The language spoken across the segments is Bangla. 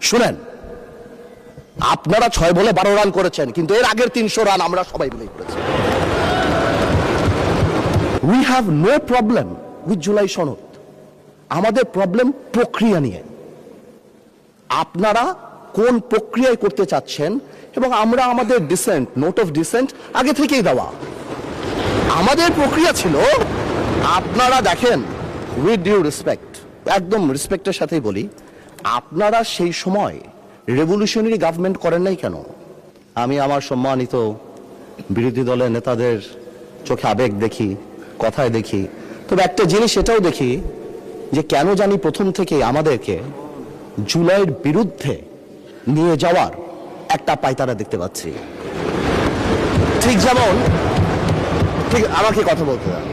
শুনেন, আপনারা 6 বলে 12 রান করেছেন, কিন্তু এর আগের 300 রান আমরা সবাই মিলে করেছি। We have no problem with July সনদ। আমাদের প্রবলেম প্রক্রিয়া নিয়ে। আপনারা কোন প্রক্রিয়ায় করতে চাচ্ছেন এবং আমরা আমাদের ডিসেন্ট, নোট অফ ডিসেন্ট আগে থেকেই দেওয়া। আমাদের প্রক্রিয়া ছিল, আপনারা দেখেন, উইথ ডিউ রেসপেক্ট, একদম রেসপেক্টের সাথেই বলি, আপনারা সেই সময় রেভলিউশনারি গভর্নমেন্ট করেন নাই কেন? আমি আমার সম্মানিত বিরোধী দলের নেতাদের চোখে আবেগ দেখি, কথায় দেখি, তবে একটা জিনিস এটাও দেখি যে কেন জানি প্রথম থেকে আমাদেরকে জুলাইয়ের বিরুদ্ধে নিয়ে যাওয়ার একটা পায়তারা দেখতে পাচ্ছি। ঠিক যেমন, ঠিক আমাকে কথা বলতে দেন।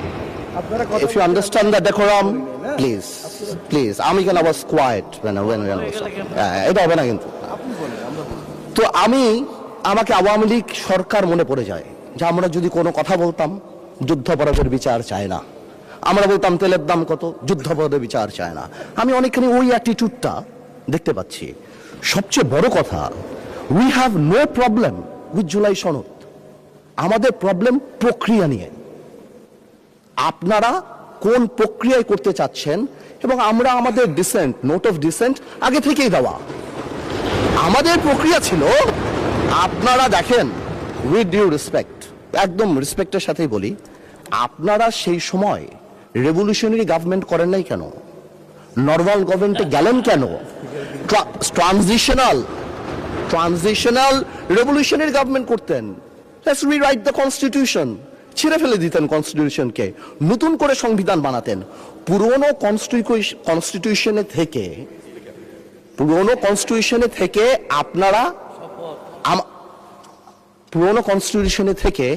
If you understand the decorum, please. আমি কেন was quiet when এটা হবে না কিন্তু। তো আমাকে আওয়ামী লীগ সরকার মনে পড়ে যায় যে আমরা যদি কোনো কথা বলতাম, যুদ্ধাপরাধের বিচার চায় না। আমরা বলতাম তেলের দাম কত, যুদ্ধাপরাধের বিচার চায় না। আমি অনেকখানি ওই অ্যাটিটিউডটা দেখতে পাচ্ছি। সবচেয়ে বড় কথা, we have no problem with July সনদ। আমাদের প্রবলেম প্রক্রিয়া নিয়ে। আপনারা কোন প্রক্রিয়ায় করতে চাচ্ছেন এবং আমরা আমাদের ডিসেন্ট, নোট অফ ডিসেন্ট আগে থেকেই দেওয়া। আমাদের প্রক্রিয়া ছিল, আপনারা দেখেন, উইথ ডিউ রেসপেক্ট, একদম রেসপেক্টের সাথেই বলি, আপনারা সেই সময় রেভলিউশনারি গভর্নমেন্ট করেন নাই কেন? নর্মাল গভর্নমেন্টে গেলেন কেন? ট্রানজিশনাল রেভলিউশনারি গভর্নমেন্ট করতেন। Let's rewrite the constitution. ছিঁড়ে ফেলে দিতেন কনস্টিটিউশনকে, নতুন করে সংবিধান বানাতেন। পুরনো কনস্টিটিউশনে থেকে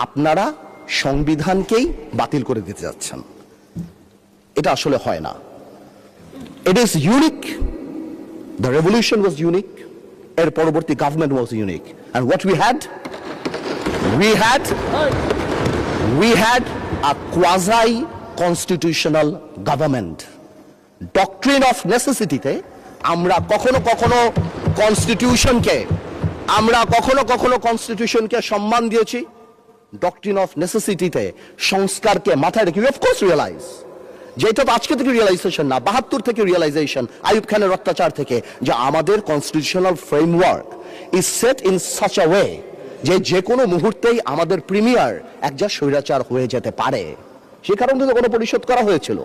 আপনারা সংবিধানকেই বাতিল করে দিতে যাচ্ছেন। এটা আসলে হয় না। It is unique. The revolution was unique. এর পরবর্তী government was unique. And what we had a quasi constitutional government. Doctrine of necessity তে আমরা কখনো কনস্টিটিউশনকে সম্মান দিয়েছি। ডক্ট্রিন অফ নেসেসিটিতে সংস্কারকে মাথায় রেখে অফ কোর্স রিয়েলাইজ, যেটা তো আজকে থেকে রিয়েলাইজেশন না, 72 থেকে রিয়েলাইজেশন, আইয়ুব খানের অত্যাচার থেকে, যে আমাদের constitutional framework is set in such a way যে কোনো মুহূর্তেই আমাদের প্রিমিয়ার একজন স্বৈরাচার হয়ে যেতে পারে। সে কারণে তো কোনো পরিশোধ করা হয়েছিল।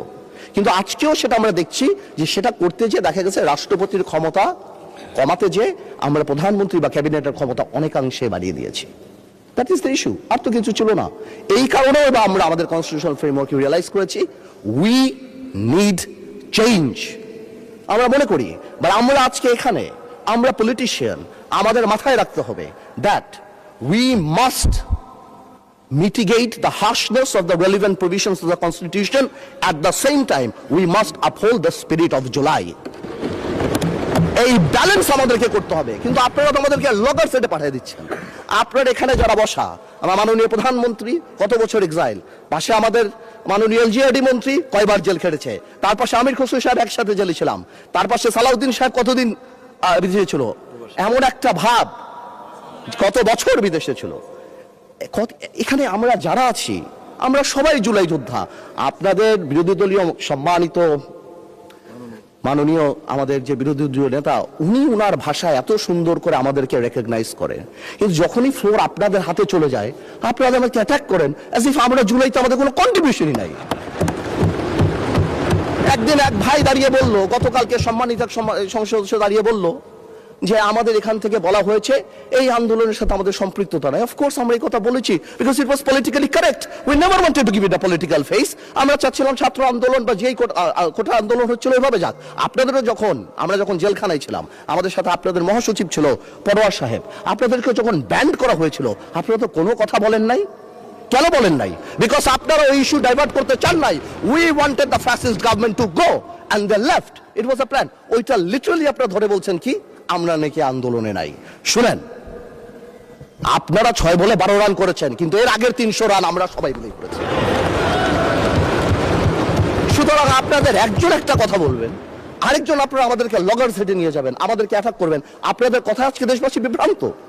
কিন্তু আজকেও সেটা আমরা দেখছি যে সেটা করতে যে দেখা গেছে রাষ্ট্রপতির ক্ষমতা কমাতে যে আমরা প্রধানমন্ত্রী বা ক্যাবিনেটের ক্ষমতা অনেকাংশে বাড়িয়ে দিয়েছি। That is the issue. আর তো কিছু ছিল না। এই কারণে আমরা আমাদের কনস্টিটিউশনাল ফ্রেমওয়ার্ক রিয়েলাইজ করেছি উই নিড চেঞ্জ। আমরা মনে করি, বা আমরা আজকে এখানে, আমরা পলিটিশিয়ান, আমাদের মাথায় রাখতে হবে that we must mitigate the harshness of the relevant provisions of the Constitution. At the same time, we must uphold the spirit of July. এই ব্যালেন্স আমাদেরকে করতে হবে। কিন্তু আপনারা তো আমাদেরকে লগর সেটে পাঠিয়ে দিচ্ছেন। আপনার এখানে যারা বসা, আমার মাননীয় প্রধানমন্ত্রী কত বছর এক্সাইল, পাশে আমাদের মাননীয় এলজিআরডি মন্ত্রী কয়বার জেল খেটেছে, তার পাশে আমির খসরু সাহেব একসাথে জেলে ছিলাম, তার পাশে সালাউদ্দিন সাহেব কতদিন বিদেশে ছিল। এমন একটা ভাব, কত বছর বিদেশে ছিল। এখানে আমরা যারা আছি, আমরা সবাই জুলাই যোদ্ধা। আপনাদের বিরোধী দলীয় সম্মানিত মাননীয় আমাদের যে বিরোধী দলীয় নেতা, উনি উনার ভাষায় এত সুন্দর করে আমাদেরকে রেকগনাইজ করে, কিন্তু যখনই ফ্লোর আপনাদের হাতে চলে যায়, আপনারা আমাকে অ্যাটাক করেন অ্যাজ ইফ আমরা জুলাইতে আমাদের কোনো কন্ট্রিবিউশনই নাই। একদিন এক ভাই দাঁড়িয়ে বলল, গতকালকে সম্মানিত সংসদ সদস্য দাঁড়িয়ে বলল যে আমাদের এখান থেকে বলা হয়েছে এই আন্দোলনের সাথে আমাদের সম্পৃক্ততা নাই। অফকোর্স আমরা এই কথা বলেছি, because it was politically correct. We never wanted to give it a political face. আমরা চাচ্ছিলাম ছাত্র আন্দোলন বা যেই কোটা আন্দোলন হচ্ছিল এভাবে যাক। আপনাদেরও আমরা যখন জেলখানায় ছিলাম, আমাদের সাথে আপনাদের মহাসচিব ছিল পরোয়ার সাহেব, আপনাদেরকে যখন ব্যান্ড করা হয়েছিল, আপনারা তো কোনো কথা বলেন নাই। কেন বলেন নাই? বিকজ আপনারা ওই ইস্যু ডাইভার্ট করতে চান নাই। We wanted the fascist government to go and they left. It was a plan. ওইটা লিটারালি আপনারা ধরে বলছেন কি আমরা নাকি আন্দোলনে নাই। শুনেন, আপনারা 6 বলে 12 রান করেছেন, কিন্তু এর আগের 300 রান আমরা সবাই মিলে করেছি। সুতরাং আপনাদের একজন একটা কথা বলবেন, আরেকজন আপনারা আমাদেরকে লগর সেটে নিয়ে যাবেন, আমাদেরকে অ্যাটাক করবেন। আপনাদের কথা আজকে দেশবাসী বিভ্রান্ত।